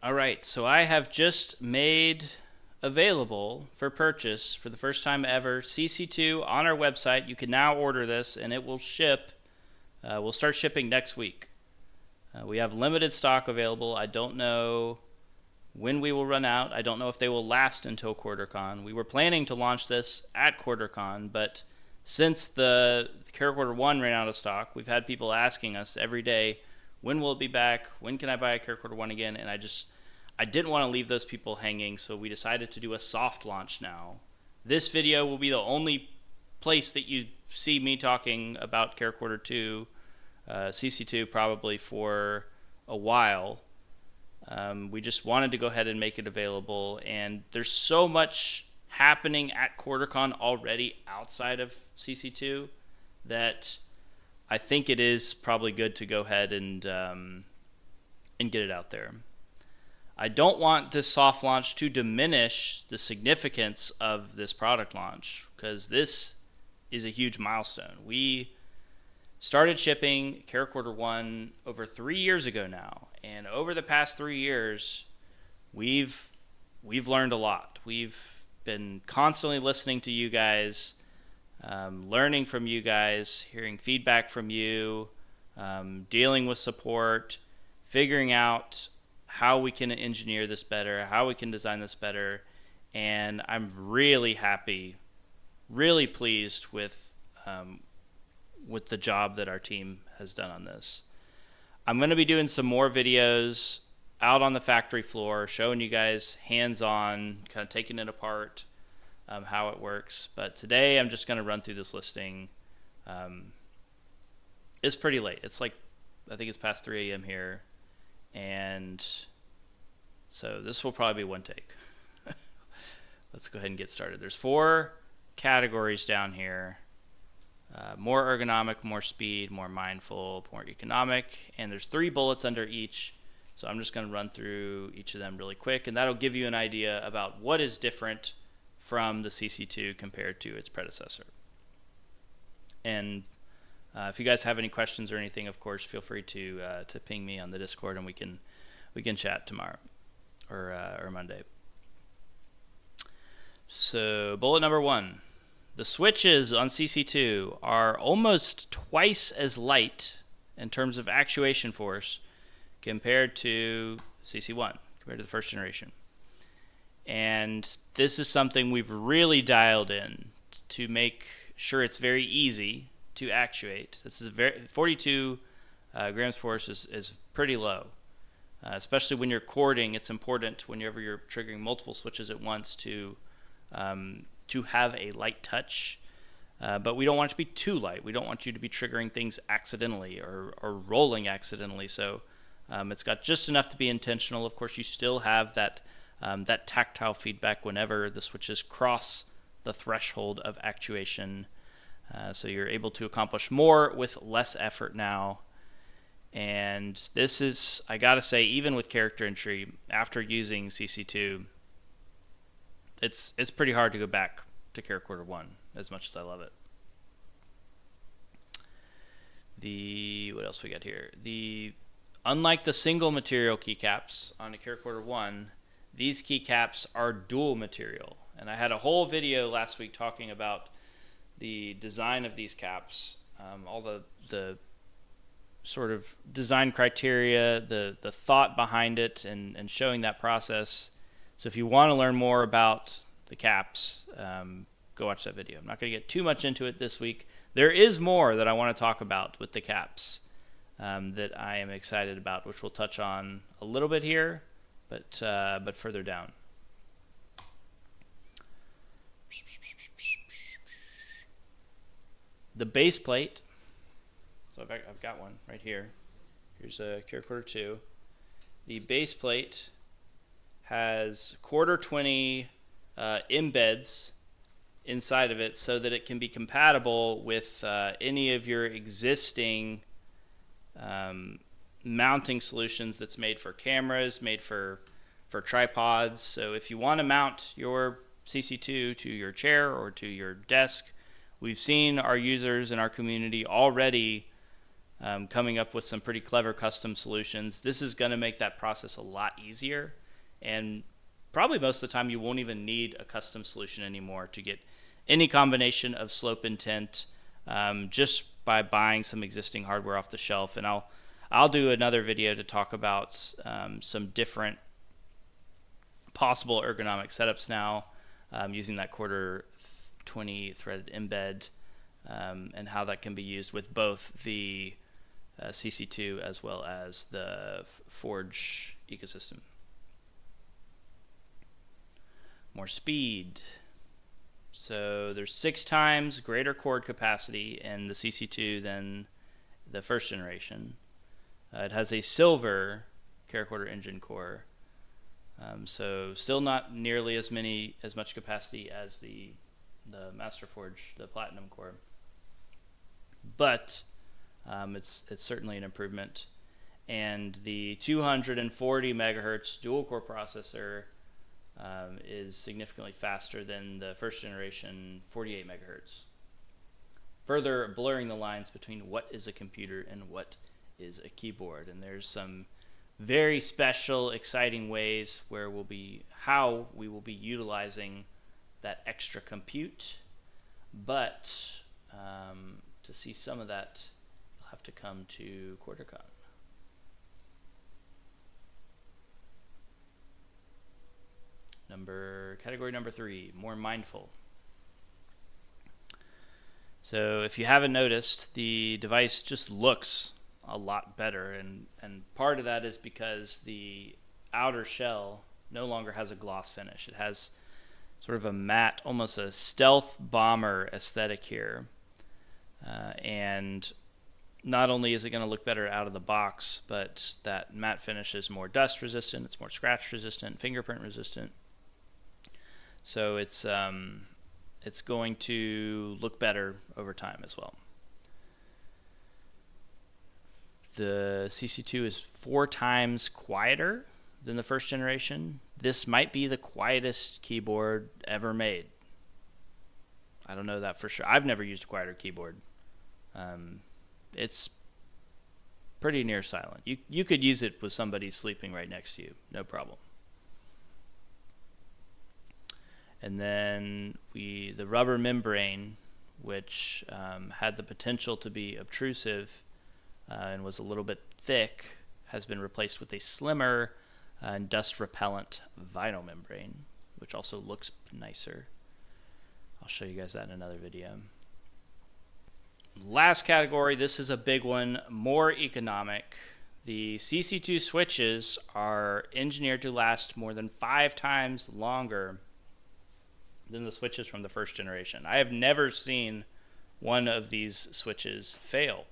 All right, so I have just made available for purchase for the first time ever CC2 on our website. You can now order this and it will ship. We'll start shipping next week. We have limited stock available. I don't know when we will run out. I don't know if they will last until QuarterCon. We were planning to launch this at QuarterCon, but since the Caracorder 1 ran out of stock, we've had people asking us every day, when will it be back? When can I buy a Caracorder 1 again? And I didn't want to leave those people hanging, so we decided to do a soft launch now. This video will be the only place that you see me talking about Caracorder 2, CC2 probably for a while. We just wanted to go ahead and make it available, and there's so much happening at QuarterCon already outside of CC2 that I think it is probably good to go ahead and get it out there. I don't want this soft launch to diminish the significance of this product launch because this is a huge milestone. We started shipping Caracorder 1 over 3 years ago now, and over the past 3 years, we've learned a lot. We've been constantly listening to you guys, learning from you guys, hearing feedback from you, dealing with support, figuring out how we can engineer this better, how we can design this better, and I'm really happy, really pleased with the job that our team has done on this. I'm going to be doing some more videos out on the factory floor, showing you guys hands-on, kind of taking it apart, how it works. But today I'm just going to run through this listing. It's pretty late. It's like, I think it's past 3 a.m. here. And so this will probably be one take. Let's go ahead and get started. There's 4 categories down here. More ergonomic, more speed, more mindful, more economic, and there's 3 bullets under each. So I'm just going to run through each of them really quick, and that'll give you an idea about what is different from the CC2 compared to its predecessor. And if you guys have any questions or anything, of course, feel free to ping me on the Discord, and we can chat tomorrow or Monday. So bullet number 1. The switches on CC2 are almost twice as light in terms of actuation force compared to CC1, compared to the first generation. And this is something we've really dialed in to make sure it's very easy to actuate. This is 42 grams force is pretty low. Especially when you're cording, it's important whenever you're triggering multiple switches at once to have a light touch, but we don't want it to be too light. We don't want you to be triggering things accidentally or rolling accidentally. So it's got just enough to be intentional. Of course, you still have that tactile feedback whenever the switches cross the threshold of actuation. So you're able to accomplish more with less effort now. And this is, I gotta say, even with character entry, after using CC2, it's pretty hard to go back to Caracorder 1 as much as I love it. What else we got here? Unlike the single material keycaps on a Caracorder 1, these keycaps are dual material. And I had a whole video last week talking about the design of these caps, all the sort of design criteria, the thought behind it, and showing that process. So if you want to learn more about the caps, go watch that video. I'm not going to get too much into it this week. There is more that I want to talk about with the caps that I am excited about, which we'll touch on a little bit here, but further down. The base plate. So I've got one right here. Here's a Caracorder 2. The base plate has quarter 20 embeds inside of it so that it can be compatible with any of your existing mounting solutions that's made for cameras, made for tripods. So if you want to mount your CC2 to your chair or to your desk, we've seen our users in our community already coming up with some pretty clever custom solutions. This is going to make that process a lot easier, and probably most of the time you won't even need a custom solution anymore to get any combination of slope and tint, just by buying some existing hardware off the shelf. And I'll do another video to talk about some different possible ergonomic setups now, using that quarter 20 threaded embed, and how that can be used with both the CC2 as well as the Forge ecosystem. More speed. So there's 6 times greater cord capacity in the CC2 than the first generation. It has a silver Caracorder engine core, so still not nearly as much capacity as the Master Forge, the Platinum core, but it's certainly an improvement. And the 240 megahertz dual core processor is significantly faster than the first generation 48 megahertz, further blurring the lines between what is a computer and what is a keyboard. And there's some very special, exciting ways where how we will be utilizing that extra compute. But to see some of that, you'll have to come to QuarterCon. Category number 3, more mindful. So if you haven't noticed, the device just looks a lot better, and part of that is because the outer shell no longer has a gloss finish. It has sort of a matte, almost a stealth bomber aesthetic here, and not only is it going to look better out of the box, but that matte finish is more dust resistant, it's more scratch resistant, fingerprint resistant. So it's going to look better over time as well. The CC2 is 4 times quieter than the first generation. This might be the quietest keyboard ever made. I don't know that for sure. I've never used a quieter keyboard. It's pretty near silent. You could use it with somebody sleeping right next to you, no problem. And then the rubber membrane, which had the potential to be obtrusive and was a little bit thick, has been replaced with a slimmer and dust repellent vinyl membrane, which also looks nicer. I'll show you guys that in another video. Last category, this is a big one, more economic. The CC2 switches are engineered to last more than 5 times longer than the switches from the first generation. I have never seen one of these switches fail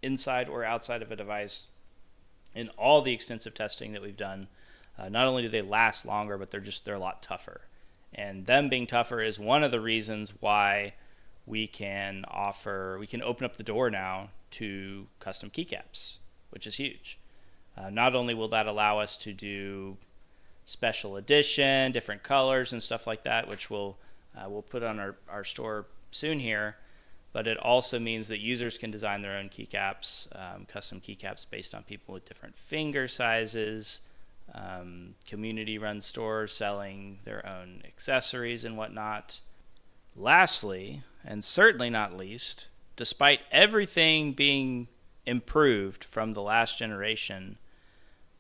inside or outside of a device in all the extensive testing that we've done. Not only do they last longer, but they're a lot tougher. And them being tougher is one of the reasons why we can open up the door now to custom keycaps, which is huge. Not only will that allow us to do special edition, different colors and stuff like that, which we'll put on our store soon here, but it also means that users can design their own keycaps, custom keycaps based on people with different finger sizes, community-run stores selling their own accessories and whatnot. Lastly, and certainly not least, despite everything being improved from the last generation,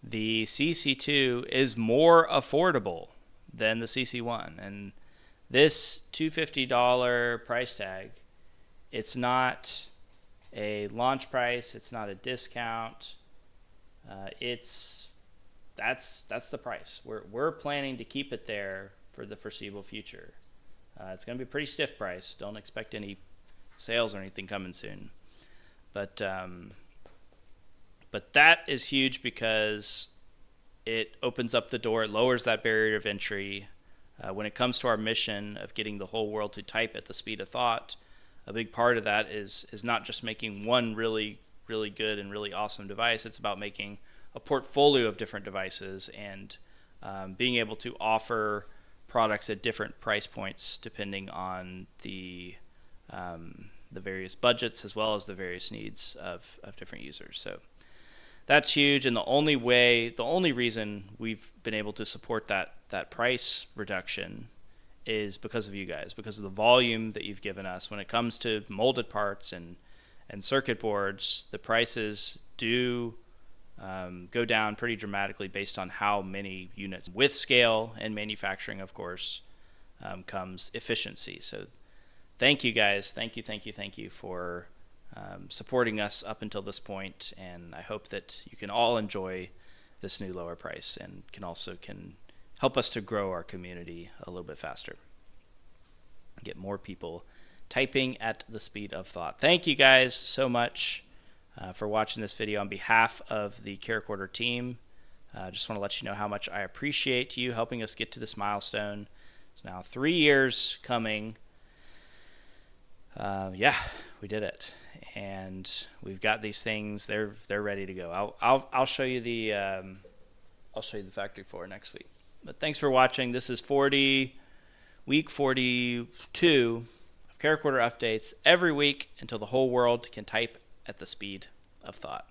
the CC2 is more affordable than the CC1. And this $250 price tag, it's not a launch price, it's not a discount. That's the price. We're planning to keep it there for the foreseeable future. It's going to be a pretty stiff price. Don't expect any sales or anything coming soon. But that is huge because it opens up the door, it lowers that barrier of entry. When it comes to our mission of getting the whole world to type at the speed of thought, a big part of that is not just making one really, really good and really awesome device. It's about making a portfolio of different devices and being able to offer products at different price points depending on the the various budgets as well as the various needs of different users. So that's huge, and the only reason we've been able to support that price reduction is because of you guys, because of the volume that you've given us. When it comes to molded parts and circuit boards, the prices do go down pretty dramatically based on how many units. With scale and manufacturing, of course, comes efficiency. So thank you guys. Thank you for supporting us up until this point, and I hope that you can all enjoy this new lower price and can help us to grow our community a little bit faster. Get more people typing at the speed of thought. Thank you guys so much for watching this video. On behalf of the Caracorder team, just want to let you know how much I appreciate you helping us get to this milestone. It's now 3 years coming. Yeah, we did it, and we've got these things. They're ready to go. I'll show you the factory floor next week. But thanks for watching. This is week 42 of Caracorder updates every week until the whole world can type at the speed of thought.